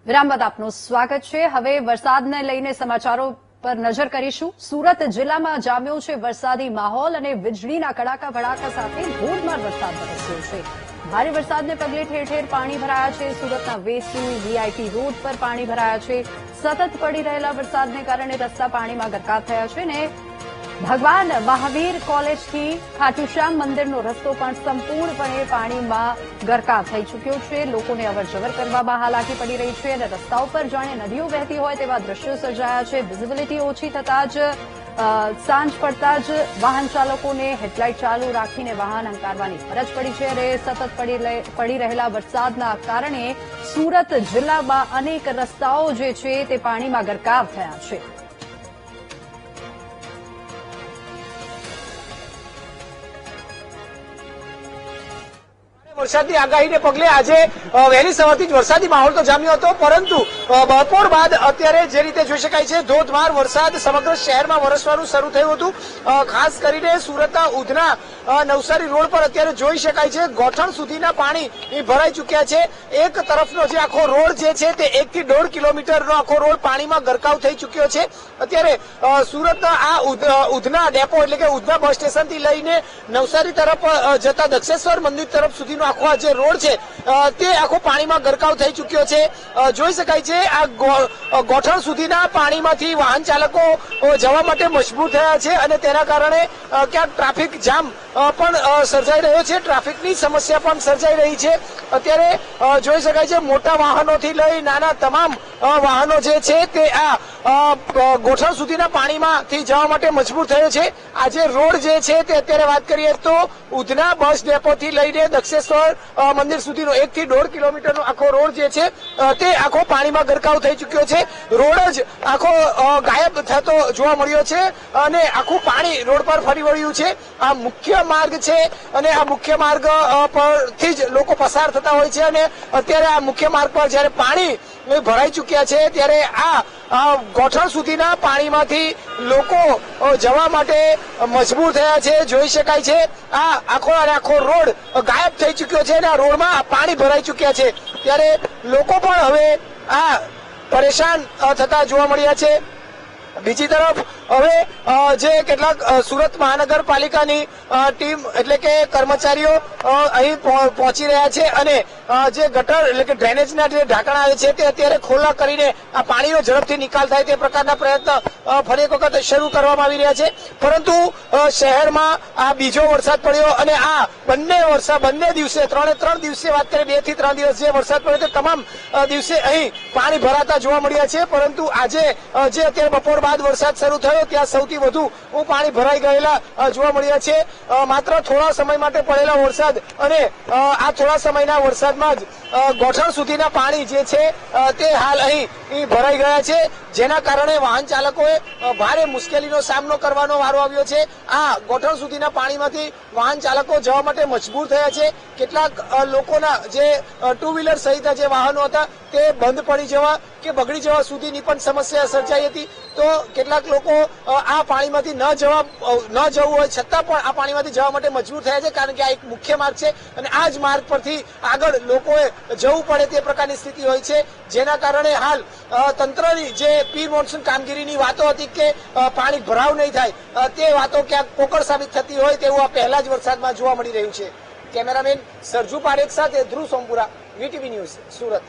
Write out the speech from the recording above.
વિરામ બાદ આપનું સ્વાગત છે। હવે વરસાદને લઈને સમાચારો પર નજર કરીશું। સુરત જિલ્લામાં જામ્યો છે વરસાદી માહોલ અને વીજળીના કડાકા ભડાકા સાથે ધોધમાર વરસાદ વરસ્યો છે। ભારે વરસાદને પગલે ઠેર ઠેર પાણી ભરાયા છે। સુરતના વેસુ વીઆઈપી રોડ પર પાણી ભરાયા છે। સતત પડી રહેલા વરસાદને કારણે રસ્તા પાણીમાં ગરકાવ થયા છે ને ભગવાન મહાવીર કોલેજથી ખાટુશ્યામ મંદિરનો રસ્તો પણ સંપૂર્ણપણે પાણીમાં ગરકાવ થઈ ચૂક્યો છે। લોકોને અવરજવર કરવામાં હાલાકી પડી રહી છે અને રસ્તાઓ પર જાણે નદીઓ વહેતી હોય તેવા દ્રશ્યો સર્જાયા છે। વિઝિબિલિટી ઓછી થતા જ સાંજ પડતા જ વાહન ચાલકોને હેડલાઇટ ચાલુ રાખીને વાહન હંકારવાની ફરજ પડી છે અને સતત પડી રહેલા વરસાદના કારણે સુરત જિલ્લામાં અનેક રસ્તાઓ જે છે તે પાણીમાં ગરકાવ થયા છે। વરસાદની આગાહીને પગલે આજે વહેલી સવારથી જ વરસાદી માહોલ તો જામ્યો હતો, પરંતુ બપોર બાદ અત્યારે જે રીતે જોઈ શકાય છે ધોધમાર વરસાદ સમગ્ર શહેરમાં વરસવાનું શરૂ થયું હતું। ખાસ કરીને સુરતના ઉધના નવસારી રોડ પર અત્યારે જોઈ શકાય છે ગોઠણ સુધીના પાણી ભરાઈ ચૂક્યા છે। એક તરફનો જે આખો રોડ જે છે તે 1 થી 1.5 કિલોમીટરનો આખો રોડ પાણીમાં ગરકાવ થઈ ચૂક્યો છે। અત્યારે સુરતના આ ઉધના ડેપો એટલે કે ઉધના બસ સ્ટેશનથી લઈને નવસારી તરફ જતા દક્ષેશ્વર મંદિર તરફ સુધીનો આખો જે રોડ છે તે આખો પાણીમાં ગરકાવ થઈ ચૂક્યો છે। જોઈ શકાય છે આ ગોઠણ સુધીના પાણીમાંથી વાહન ચાલકો જવા માટે મજબૂર થયા છે અને તેના કારણે ક્યાંક ટ્રાફિક જામ પણ સર્જાઈ રહ્યો છે, ટ્રાફિકની સમસ્યા પણ સર્જાઈ રહી છે। અત્યારે જોઈ શકાય છે મોટા વાહનોથી લઈ નાના તમામ વાહનો જે છે તે આ ગોઠણ સુધીના પાણીમાંથી જવા માટે મજબૂર થયો છે। આ જે રોડ જે છે તે અત્યારે વાત કરીએ તો ઉધના બસ ડેપોથી લઈને દક્ષેશ્વર મંદિર સુધીનો 1 થી 1.5 કિલોમીટરનો આખો રોડ જે છે તે આખો પાણીમાં ગરકાવ થઈ ચૂક્યો છે। રોડ જ આખો ગાયબ થતો જોવા મળ્યો છે અને આખું પાણી રોડ પર ફરી વળ્યું છે। આ મુખ્ય માર્ગ છે અને આ મુખ્ય માર્ગ પરથી જ લોકો પસાર થતા હોય છે અને અત્યારે આ મુખ્ય માર્ગ પર જયારે પાણી ભરાઈ ચૂક્યા છે ત્યારે આ ગોઠણ સુધીના પાણીમાંથી લોકો જવા માટે મજબૂર થયા છે। જોઈ શકાય છે આ આખો રોડ ગાયબ થઈ ચૂક્યો છે અને આ રોડમાં પાણી ભરાઈ ચૂક્યા છે, ત્યારે લોકો પણ હવે આ પરેશાન થતા જોવા મળ્યા છે। બીજી તરફ હવે જે કેટલાક સુરત મહાનગરપાલિકાની ટીમ એટલે કે કર્મચારીઓ અહીં પહોંચી રહ્યા છે અને જે ગટર એટલે કે ડ્રેનેજના જે ઢાંકણા આવે છે તે અત્યારે ખોલા કરીને આ પાણીનો ઝડપથી નિકાલ થાય તે પ્રકારના પ્રયત્ન ફરી એક વખત શરૂ કરવામાં આવી રહ્યા છે। પરંતુ શહેરમાં આ બીજો વરસાદ પડ્યો અને આ બંને દિવસે 3 દિવસે વાત કરીએ 2 થી 3 દિવસ જે વરસાદ પડ્યો તે તમામ દિવસે અહીં પાણી ભરાતા જોવા મળ્યા છે। પરંતુ આજે જે અત્યારે બપોર બાદ વરસાદ શરૂ થયો ત્યાં સૌથી વધુ પાણી ભરાઈ ગયેલા જોવા મળ્યા છે। માત્ર થોડા સમય માટે પડેલા વરસાદ અને આ થોડા સમયના વરસાદમાં જ ગોઠણ સુધીના પાણી જે છે તે હાલ અહીં ભરાઈ ગયા છે, જેના કારણે વાહન ચાલકોએ ભારે મુશ્કેલીનો સામનો કરવાનો વારો આવ્યો છે। આ ગોઠણ સુધીના પાણીમાંથી વાહન ચાલકો જવા માટે મજબૂર થયા છે। કેટલાક લોકોના જે 2 વ્હીલર સહિત જે વાહનો હતા તે બંધ પડી જવા કે બગડી જવા સુધીની પણ સમસ્યા સર્જાઈ હતી। તો કેટલાક લોકો આ પાણીમાંથી ન જવું હોય છતાં પણ આ પાણીમાંથી જવા માટે મજબૂર થયા છે, કારણ કે આ એક મુખ્ય માર્ગ છે અને આ જ માર્ગ પરથી આગળ લોકોએ જવું પડે તે પ્રકારની સ્થિતિ હોય છે, જેના કારણે હાલ તંત્રની જે પ્રી મોન્સૂન કામગીરીની વાતો હતી કે પાણી ભરાવ નહીં થાય તે વાતો ક્યાંક પોકળ સાબિત થતી હોય તેવું આ પહેલા જ વરસાદમાં જોવા મળી રહ્યું છે। કેમેરામેન સરજુ પારેખ સાથે ધ્રુવ સોમપુરા, વીટીવી ન્યૂઝ, સુરત।